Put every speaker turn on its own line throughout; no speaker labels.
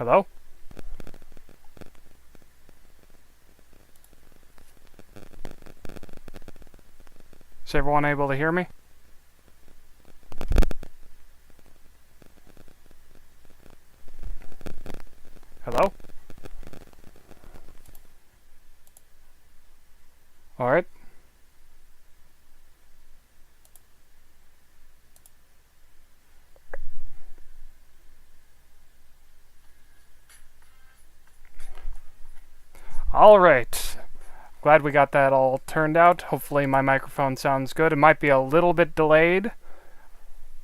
Hello? Is everyone able to hear me? Hello? Alright. Alright. Glad we got that all turned out. Hopefully my microphone sounds good. It might be a little bit delayed,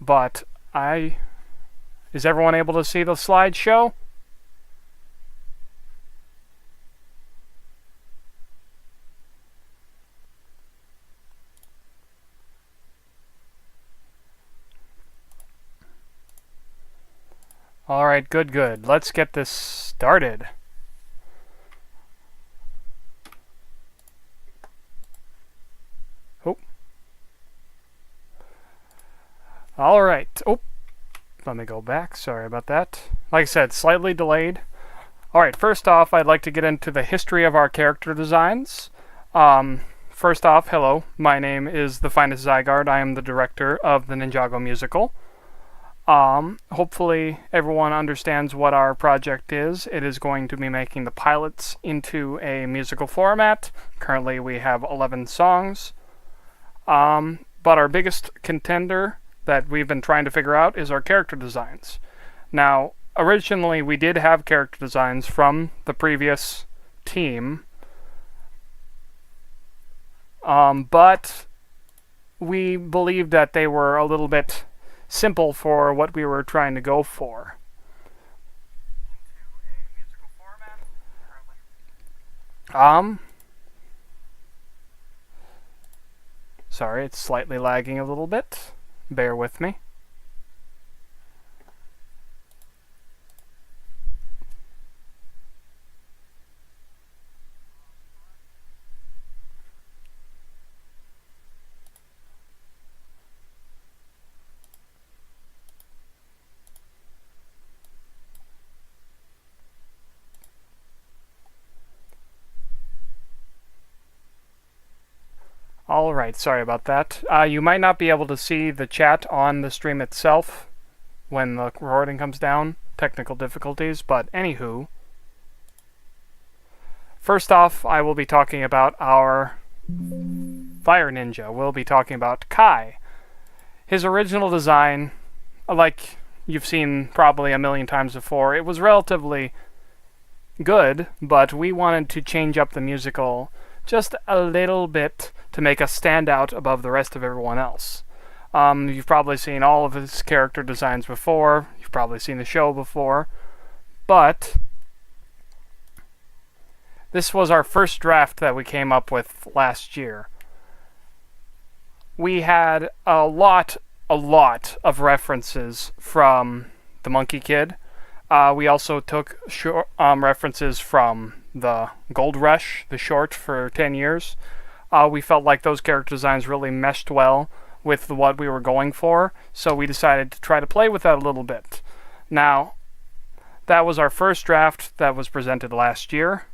but is everyone able to see the slideshow? Alright, good. Let's get this started. Oh. Alright. Oh. Let me go back. Sorry about that. Like I said, slightly delayed. Alright, first off, I'd like to get into the history of our character designs. First off, hello. My name is The Finest Zygarde. I am the director of the NinjagoMusical. Hopefully everyone understands what our project is. It is going to be making the pilots into a musical format. Currently we have 11 songs. But our biggest contender that we've been trying to figure out is our character designs. Now, originally we did have character designs from the previous team. But we believed that they were a little bit simple for what we were trying to go for. Sorry, it's slightly lagging a little bit. Bear with me. Alright, sorry about that. You might not be able to see the chat on the stream itself when the recording comes down. Technical difficulties, but anywho. First off, I will be talking about our Fire Ninja. We'll be talking about Kai. His original design, like you've seen probably a million times before, it was relatively good, but we wanted to change up the musical just a little bit to make us stand out above the rest of everyone else. You've probably seen all of his character designs before. You've probably seen the show before. But this was our first draft that we came up with last year. We had a lot of references from the Monkey Kid. We also took references from the Gold Rush, the short for 10 years. We felt like those character designs really meshed well with what we were going for, so we decided to try to play with that a little bit. Now, that was our first draft that was presented last year,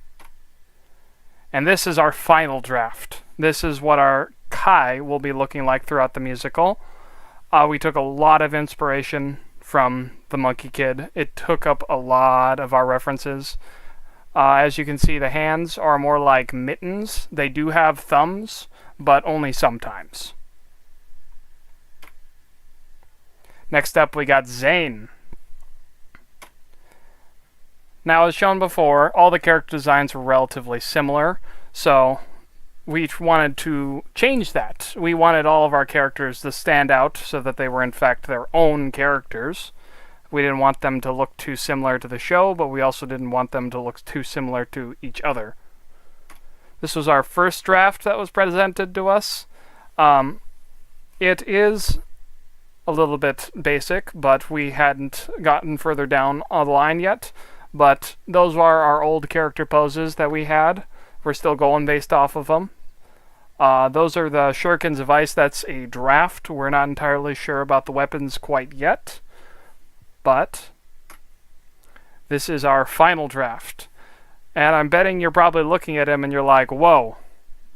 and this is our final draft. This is what our Kai will be looking like throughout the musical. We took a lot of inspiration from the Monkey Kid. It took up a lot of our references. As you can see, the hands are more like mittens. They do have thumbs, but only sometimes. Next up, we got Zane. Now, as shown before, all the character designs were relatively similar, so we wanted to change that. We wanted all of our characters to stand out so that they were in fact their own characters. We didn't want them to look too similar to the show, but we also didn't want them to look too similar to each other. This was our first draft that was presented to us. It is a little bit basic, but we hadn't gotten further down on the line yet. But those are our old character poses that we had. We're still going based off of them. Those are the Shurikens of Ice. That's a draft. We're not entirely sure about the weapons quite yet. But This is our final draft. And I'm betting you're probably looking at him and you're like, whoa,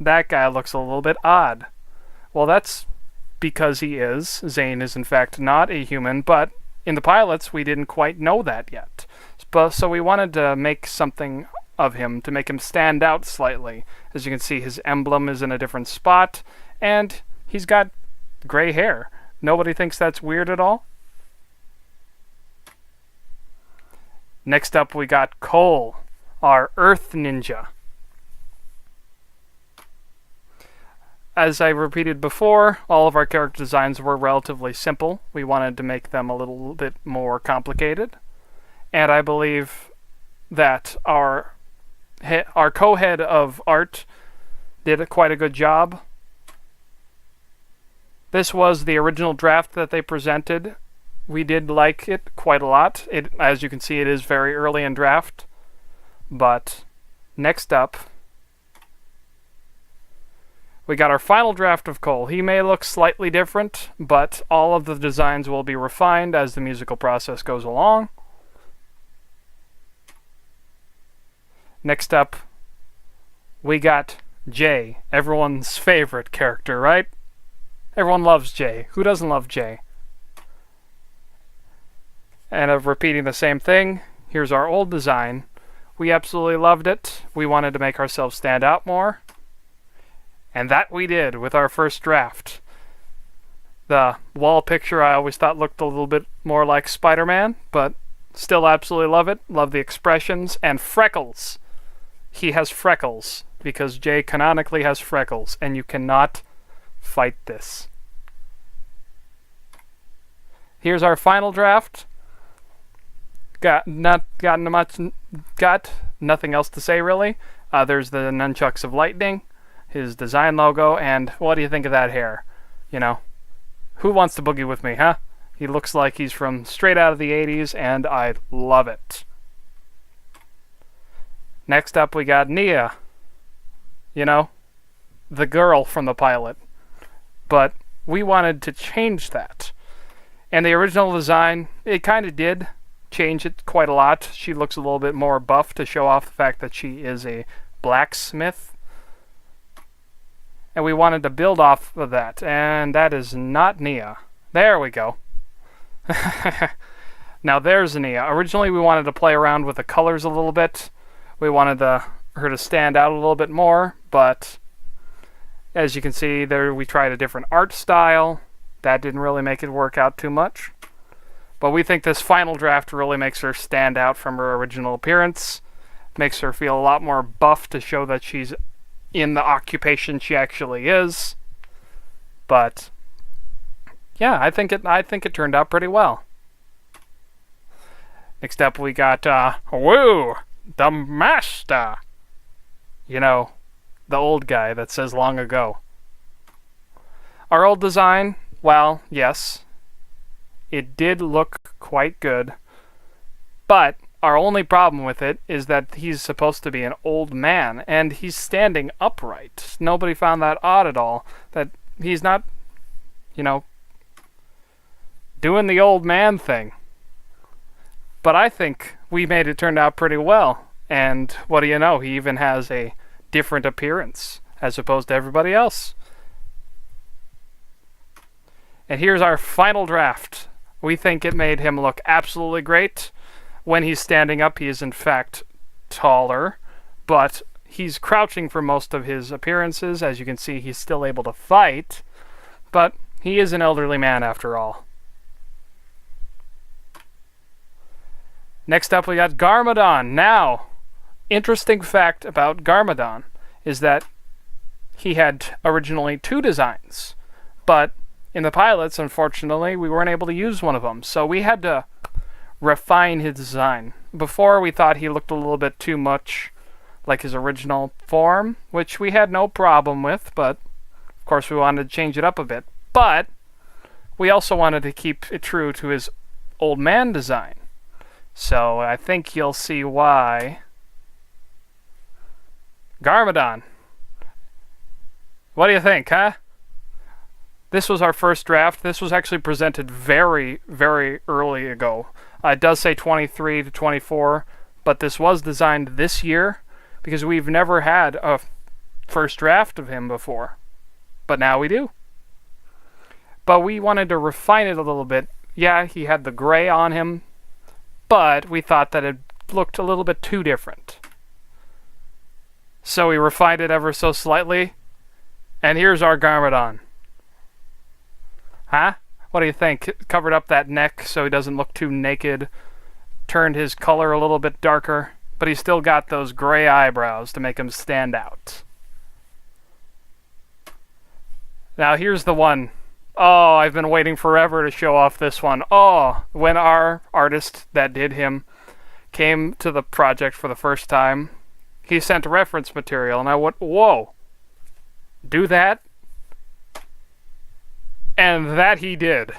that guy looks a little bit odd. Well, that's because he is. Zane is in fact not a human, but in the pilots we didn't quite know that yet. So we wanted to make something of him to make him stand out slightly. As you can see, his emblem is in a different spot, and he's got gray hair. Nobody thinks that's weird at all? Next up we got Cole, our Earth Ninja. As I repeated before, all of our character designs were relatively simple. We wanted to make them a little bit more complicated. And I believe that our co-head of art did quite a good job. This was the original draft that they presented. We did like it quite a lot. As you can see, it is very early in draft. But next up, we got our final draft of Cole. He may look slightly different, but all of the designs will be refined as the musical process goes along. Next up, we got Jay, everyone's favorite character, right? Everyone loves Jay. Who doesn't love Jay? And of repeating the same thing, here's our old design. We absolutely loved it. We wanted to make ourselves stand out more. And that we did with our first draft. The wall picture I always thought looked a little bit more like Spider-Man, but still absolutely love it. Love the expressions. And freckles. He has freckles, because Jay canonically has freckles, and you cannot fight this. Here's our final draft. Got nothing else to say really. There's the nunchucks of lightning, his design logo, and what do you think of that hair? You know, who wants to boogie with me, huh? He looks like he's from straight out of the 80s, and I love it. Next up we got Nia. You know, the girl from the pilot. But we wanted to change that. And the original design, it kind of did change it quite a lot. She looks a little bit more buff to show off the fact that she is a blacksmith. And we wanted to build off of that. And that is not Nia. There we go. Now there's Nia. Originally we wanted to play around with the colors a little bit. We wanted her to stand out a little bit more, but as you can see there, we tried a different art style. That didn't really make it work out too much. But we think this final draft really makes her stand out from her original appearance. Makes her feel a lot more buff to show that she's in the occupation she actually is. But yeah, I think it turned out pretty well. Next up we got Woo! The Master! You know, the old guy that says long ago. Our old design, well, yes, it did look quite good, but our only problem with it is that he's supposed to be an old man, and he's standing upright. Nobody found that odd at all, that he's not, you know, doing the old man thing. But I think we made it turn out pretty well. And what do you know? He even has a different appearance as opposed to everybody else. And here's our final draft. We think it made him look absolutely great. When he's standing up, he is in fact taller, but he's crouching for most of his appearances. As you can see, he's still able to fight, but he is an elderly man after all. Next up we got Garmadon. Now, interesting fact about Garmadon is that he had originally 2 designs, but in the pilots, unfortunately, we weren't able to use one of them, so we had to refine his design. Before, we thought he looked a little bit too much like his original form, which we had no problem with, but of course we wanted to change it up a bit. But we also wanted to keep it true to his old man design. So I think you'll see why. Garmadon. What do you think, huh? This was our first draft. This was actually presented very, very early ago. It does say 23 to 24, but this was designed this year because we've never had a first draft of him before. But now we do. But we wanted to refine it a little bit. Yeah, he had the gray on him, but we thought that it looked a little bit too different. So we refined it ever so slightly, and here's our Garmadon. Huh? What do you think? Covered up that neck so he doesn't look too naked, turned his color a little bit darker, but he's still got those gray eyebrows to make him stand out. Now here's the one. Oh, I've been waiting forever to show off this one. Oh, when our artist that did him came to the project for the first time, he sent reference material, and I went, whoa, do that? And that he did.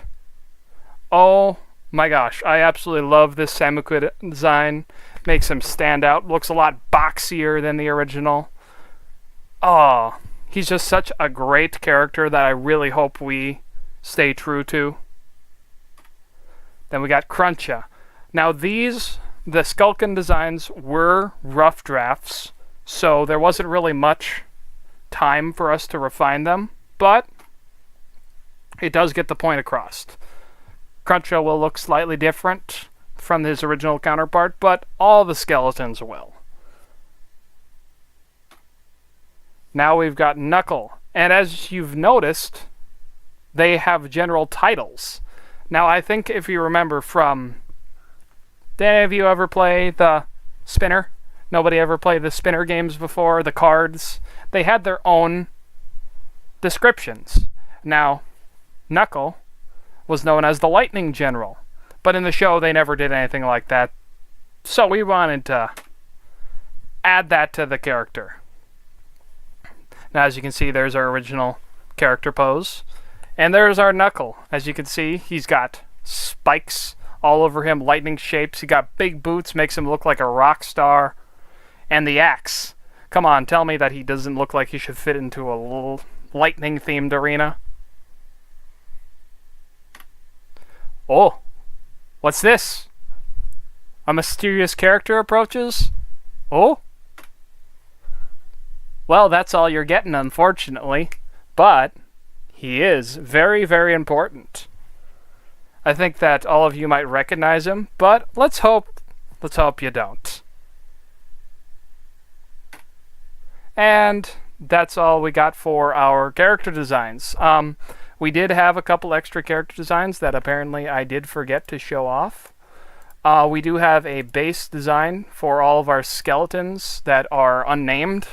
Oh my gosh, I absolutely love this Samuquid design. Makes him stand out. Looks a lot boxier than the original. Oh, he's just such a great character that I really hope we stay true to. Then we got Cruncha. Now these, the Skulkin designs were rough drafts, so there wasn't really much time for us to refine them, but it does get the point across. Cruncha will look slightly different from his original counterpart, but all the skeletons will. Now we've got Knuckle, and as you've noticed, they have general titles. Now I think if you remember from... Did any of you ever play the Spinner? Nobody ever played the Spinner games before? The cards? They had their own descriptions. Now, Knuckle was known as the Lightning General, but in the show they never did anything like that. So we wanted to add that to the character. Now as you can see, there's our original character pose. And there's our Knuckle. As you can see, he's got spikes all over him, lightning shapes. He got big boots, makes him look like a rock star. And the axe. Come on, tell me that he doesn't look like he should fit into a little lightning-themed arena. Oh, what's this? A mysterious character approaches? Oh? Well, that's all you're getting, unfortunately. But he is very, very important. I think that all of you might recognize him, but let's hope you don't. And that's all we got for our character designs. We did have a couple extra character designs that apparently I did forget to show off. We do have a base design for all of our skeletons that are unnamed,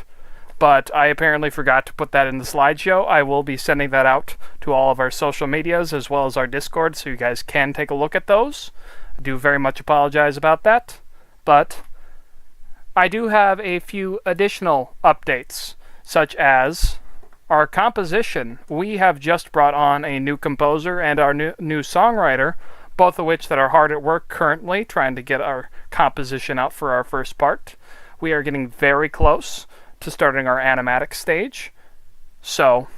but I apparently forgot to put that in the slideshow. I will be sending that out to all of our social medias as well as our Discord, so you guys can take a look at those. I do very much apologize about that, but I do have a few additional updates, such as our composition. We have just brought on a new composer and our new songwriter, both of which that are hard at work currently trying to get our composition out for our first part. We are getting very close to starting our animatic stage. So,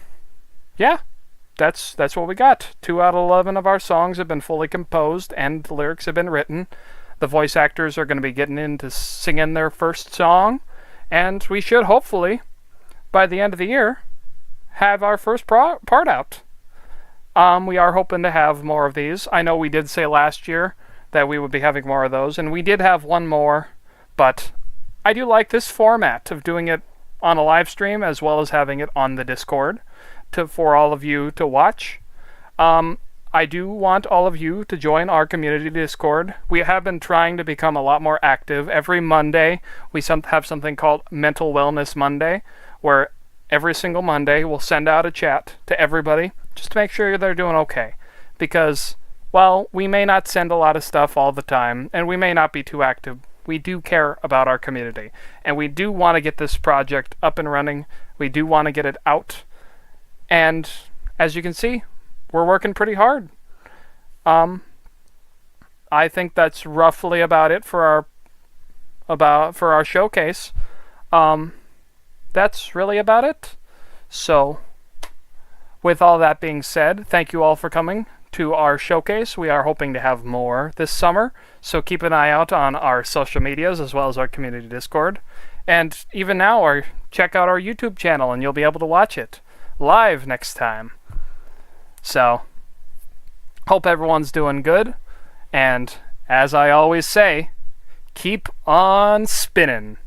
yeah, that's what we got. 2 out of 11 of our songs have been fully composed and the lyrics have been written. The voice actors are going to be getting into singing their first song, and we should hopefully, by the end of the year, have our first part out. We are hoping to have more of these. I know we did say last year that we would be having more of those, and we did have one more, but I do like this format of doing it on a live stream as well as having it on the Discord for all of you to watch. I do want all of you to join our community Discord. We have been trying to become a lot more active. Every Monday, we have something called Mental Wellness Monday, where every single Monday we'll send out a chat to everybody just to make sure they're doing okay. Because, while we may not send a lot of stuff all the time, and we may not be too active, we do care about our community. And we do want to get this project up and running. We do want to get it out. And, as you can see, we're working pretty hard. I think that's roughly about it for our That's really about it. So, with all that being said, thank you all for coming to our showcase. We are hoping to have more this summer, so keep an eye out on our social medias as well as our community Discord. And even now, check out our YouTube channel and you'll be able to watch it live next time. So, hope everyone's doing good. And as I always say, keep on spinning.